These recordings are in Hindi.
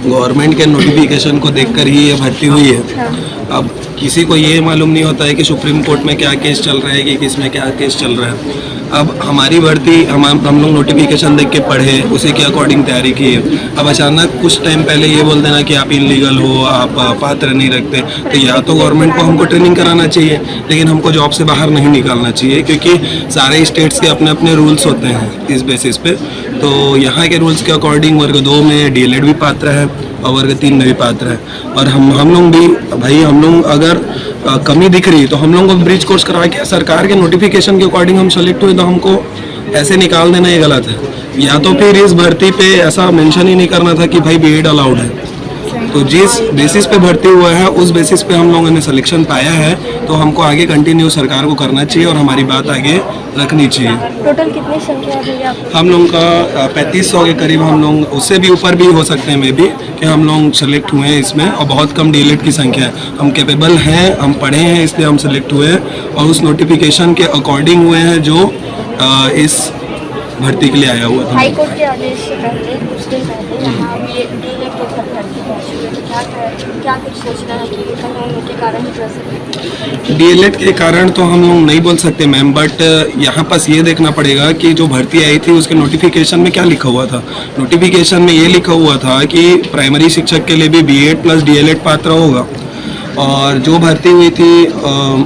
गवर्नमेंट के नोटिफिकेशन को देखकर ही ये भर्ती हुई है। अब किसी को ये मालूम नहीं होता है कि सुप्रीम कोर्ट में क्या केस चल रहा है कि किस में क्या केस चल रहा है। अब हमारी भर्ती हम लोग नोटिफिकेशन देख के पढ़े, उसी के अकॉर्डिंग तैयारी की है। अब अचानक कुछ टाइम पहले ये बोल देना कि आप इलीगल हो, आप पात्र नहीं रखते, तो या तो गवर्नमेंट को हमको ट्रेनिंग कराना चाहिए, लेकिन हमको जॉब से बाहर नहीं निकालना चाहिए, क्योंकि सारे स्टेट्स के अपने अपने रूल्स होते हैं इस बेसिस पे। तो यहाँ के रूल्स के अकॉर्डिंग वर्ग 2 में डीएलएड भी पात्र है और वर्ग 3 में भी पात्र है। और हम लोग भी भाई, हम लोग अगर कमी दिख रही तो हम लोग को ब्रिज कोर्स करा के सरकार के नोटिफिकेशन के अकॉर्डिंग हम सेलेक्ट हुए, तो हमको ऐसे निकाल देना ये गलत है। या तो फिर इस भर्ती पे ऐसा मेंशन ही नहीं करना था कि भाई बीएड अलाउड है। तो जिस बेसिस पे भर्ती हुआ है उस बेसिस पे हम लोगों ने सिलेक्शन पाया है, तो हमको आगे कंटिन्यू सरकार को करना चाहिए और हमारी बात आगे रखनी चाहिए। टोटल कितनी संख्या है आपकी? हम लोगों का 3500 के करीब, हम लोग उससे भी ऊपर भी हो सकते हैं मे बी, कि हम लोग सेलेक्ट हुए हैं इसमें, और बहुत कम डीएलएड की संख्या है। हम कैपेबल हैं, हम पढ़े हैं, इसलिए हम सेलेक्ट हुए हैं और उस नोटिफिकेशन के अकॉर्डिंग हुए हैं जो इस भर्ती के लिए आया हुआ था। हाई कोर्ट के आदेश से पहले कुछ दिन पहले यहाँ डीएलएड के ऊपर भर्ती पहुँची है, तो क्या कुछ सोचना है कि के कारण ही डीएलएड के कारण तो हम लोग नहीं बोल सकते मैम, बट यहाँ पास ये देखना पड़ेगा कि जो भर्ती आई थी उसके नोटिफिकेशन में क्या लिखा हुआ था। नोटिफिकेशन में ये लिखा हुआ था कि प्राइमरी शिक्षक के लिए भी बीएड प्लस डीएलएड पात्र होगा, और जो भर्ती हुई थी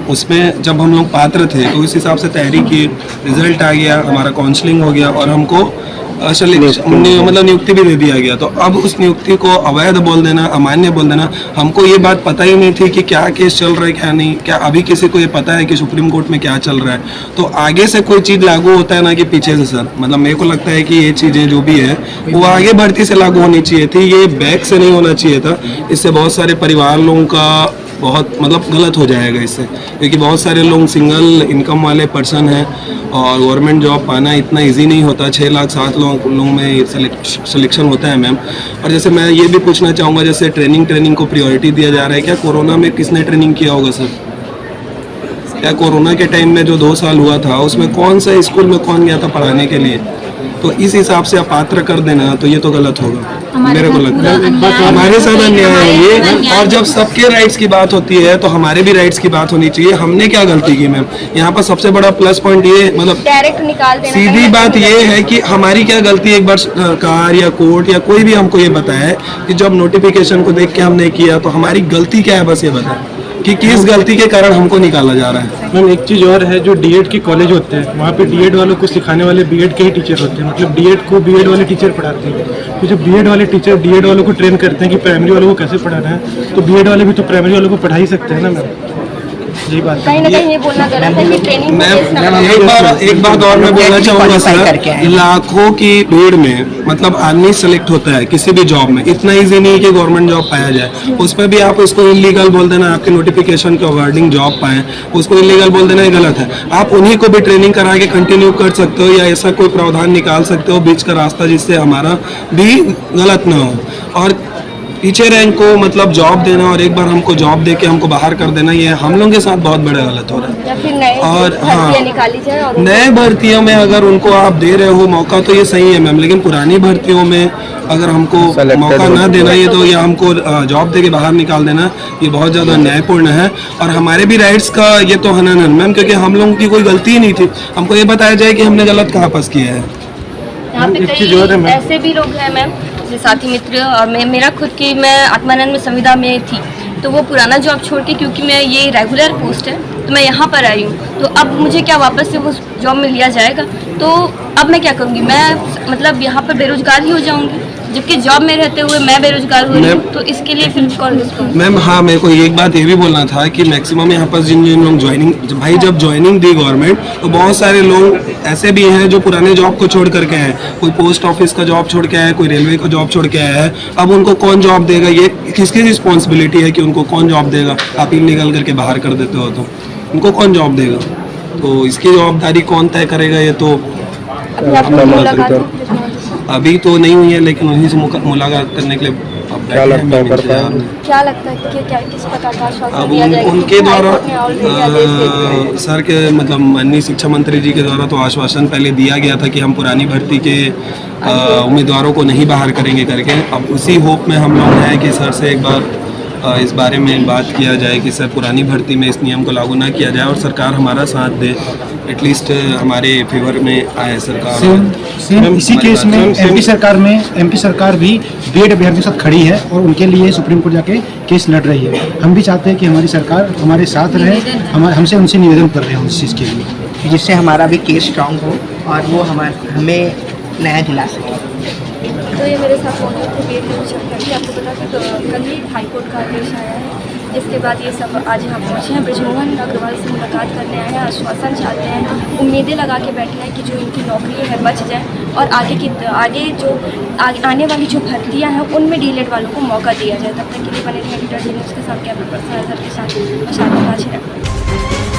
उसमें जब हम लोग पात्र थे तो उस हिसाब से तैयारी की, रिजल्ट आ गया, हमारा काउंसलिंग हो गया और हमको मतलब नियुक्ति भी दे दिया गया। तो अब उस नियुक्ति को अवैध बोल देना, अमान्य बोल देना, हमको ये बात पता ही नहीं थी कि क्या केस चल रहा है क्या नहीं। क्या अभी किसी को ये पता है कि सुप्रीम कोर्ट में क्या चल रहा है? तो आगे से कोई चीज़ लागू होता है ना कि पीछे से सर, मतलब मेरे को लगता है कि ये चीज़ें जो भी है वो आगे भर्ती से लागू होनी चाहिए थी, ये बैक से नहीं होना चाहिए था। इससे बहुत सारे परिवार लोगों का बहुत मतलब गलत हो जाएगा इससे, क्योंकि बहुत सारे लोग सिंगल इनकम वाले पर्सन हैं और गवर्नमेंट जॉब पाना इतना इजी नहीं होता। 6 लाख 7 लोगों में सिलेक्शन होता है मैम। और जैसे मैं ये भी पूछना चाहूँगा, जैसे ट्रेनिंग को प्रायोरिटी दिया जा रहा है, क्या कोरोना में किसने ट्रेनिंग किया होगा सर? क्या कोरोना के टाइम में जो 2 साल हुआ था उसमें कौन सा स्कूल में कौन गया था पढ़ाने के लिए? तो इस हिसाब से अपात्र कर देना तो ये तो गलत होगा, मेरे को लगता है। हमारे साथ अन्याय है ये। और जब सबके राइट्स की बात होती है तो हमारे भी राइट्स की बात होनी चाहिए। हमने क्या गलती की मैम? यहाँ पर सबसे बड़ा प्लस पॉइंट ये, मतलब डायरेक्ट निकाल देना, सीधी बात ये है कि हमारी क्या गलती, एक बार सरकार या कोर्ट या कोई भी हमको ये बताए कि जब नोटिफिकेशन को देख के हमने किया तो हमारी गलती क्या है, बस ये बताए कि किस गलती के कारण हमको निकाला जा रहा है। मैम एक चीज़ और है, जो डीएड के कॉलेज होते हैं वहाँ पे डीएड वालों को सिखाने वाले बीएड के ही टीचर होते हैं, मतलब डीएड को बीएड वाले टीचर पढ़ाते हैं। तो जब बीएड वाले टीचर डीएड वालों को ट्रेन करते हैं कि प्राइमरी वालों को कैसे पढ़ाना है, तो बीएड वाले भी तो प्राइमरी वालों को पढ़ा ही सकते हैं ना मैम। यही बात कहीं ना कहीं ये बोलना गलत है कि ट्रेनिंग मैम एक बात और मैं बोलना चाहूँगा सर, लाखों की भीड़ में मतलब आदमी सेलेक्ट होता है किसी भी जॉब में, इतना इजी नहीं कि गवर्नमेंट जॉब पाया जाए। उस पर भी आप उसको इलीगल बोल देना, आपके नोटिफिकेशन के अकॉर्डिंग जॉब पाएं, उसको इलीगल बोल देना ये गलत है। आप उन्हीं को भी ट्रेनिंग करा के कंटिन्यू कर सकते हो, या ऐसा कोई प्रावधान निकाल सकते हो बीच का रास्ता जिससे हमारा भी गलत ना हो। और पीछे रैंक को मतलब जॉब देना और एक बार हमको जॉब देके हमको बाहर कर देना, ये हम लोगों के साथ बहुत बड़ा गलत हो रहा है। और हाँ, नए भर्तियों में अगर उनको आप दे रहे हो मौका तो ये सही है मैम, लेकिन पुरानी भर्तियों में अगर हमको मौका ना देना ये तो, या हमको जॉब दे के बाहर निकाल देना, ये बहुत ज़्यादा न्यायपूर्ण है। और हमारे भी राइट्स का ये तो हनन है मैम, क्योंकि हम लोगों की कोई गलती ही नहीं थी। हमको ये बताया जाए कि हमने गलत कहाँ पास किया है। यहाँ पे कई ऐसे भी लोग हैं मैम, साथी मित्र और मेरा खुद की, मैं आत्मानंद में संविदा में थी, तो वो पुराना जॉब छोड़ के, क्योंकि मैं ये रेगुलर पोस्ट है तो मैं यहाँ पर आई हूँ, तो अब मुझे क्या वापस से वो जॉब में लिया जाएगा? तो अब मैं क्या करूँगी? मैं मतलब यहाँ पर बेरोजगार ही हो जाऊँगी, जबकि जॉब में रहते हुए मैं बेरोजगार हो रही हूँ। तो इसके लिए फिर कौन? मैम हाँ, मेरे को एक बात ये भी बोलना था कि मैक्सिमम यहाँ पर जिन जिन लोग ज्वाइनिंग, भाई जब ज्वाइनिंग दी गवर्नमेंट, तो बहुत सारे लोग ऐसे भी हैं जो पुराने जॉब को छोड़ करके आए। कोई पोस्ट ऑफिस का जॉब छोड़ के आया है, कोई रेलवे का जॉब छोड़ के आया है। अब उनको कौन जॉब देगा? ये किसकी रिस्पॉन्सिबिलिटी है कि उनको कौन जॉब देगा? आप इलीगल करके बाहर कर देते हो तो उनको कौन जॉब देगा? तो इसकी जवाबदारी कौन तय करेगा? ये तो अभी तो नहीं हुई है, लेकिन उन्हीं से मुलाकात करने के लिए अब क्या बैठे हैं, लगता है मैम कर इंतजार पाएंगे? में। क्या लगता है कि क्या किस प्रकार का आश्वासन अब दिया जाएगा? उनके क्योंकि द्वारा हाईकोर्ट ने ऑलरेडी आदेश दे दिया है। सर के मतलब माननीय शिक्षा मंत्री जी के द्वारा तो आश्वासन पहले दिया गया था कि हम पुरानी भर्ती के उम्मीदवारों को नहीं बाहर करेंगे करके। अब उसी होप में हम लोग हैं कि सर से एक बार इस बारे में बात किया जाए कि सर पुरानी भर्ती में इस नियम को लागू ना किया जाए और सरकार हमारा साथ दे, एटलीस्ट हमारे फेवर में आए सरकार। सेम इसी केस में एमपी सरकार भी बीएड अभ्यर्थियों के साथ खड़ी है और उनके लिए सुप्रीम कोर्ट जाके केस लड़ रही है। हम भी चाहते हैं कि हमारी सरकार हमारे साथ रहे, हमसे उनसे निवेदन कर रहे हैं उस चीज़ के लिए, जिससे हमारा भी केस स्ट्रांग हो और वो हमें न्याय दिला सके। तो ये मेरे साथ मौजूद थे बीएड के शिक्षक। आपको पता था तो कल ही हाईकोर्ट का आदेश आया है, जिसके बाद ये सब आज यहाँ पहुँचे हैं। बृजमोहन अग्रवाल से मुलाकात करने आए हैं, आश्वासन चाहते हैं, उम्मीदें लगा के बैठे हैं कि जो इनकी नौकरी है बच जाए और आने वाली जो भर्तियाँ हैं उनमें डीएलएड वालों को मौका दिया जाए। तब तक के लिए बने रहे एडिटर न्यूज़ के साथ कैमरा पर्सन के साथ शादी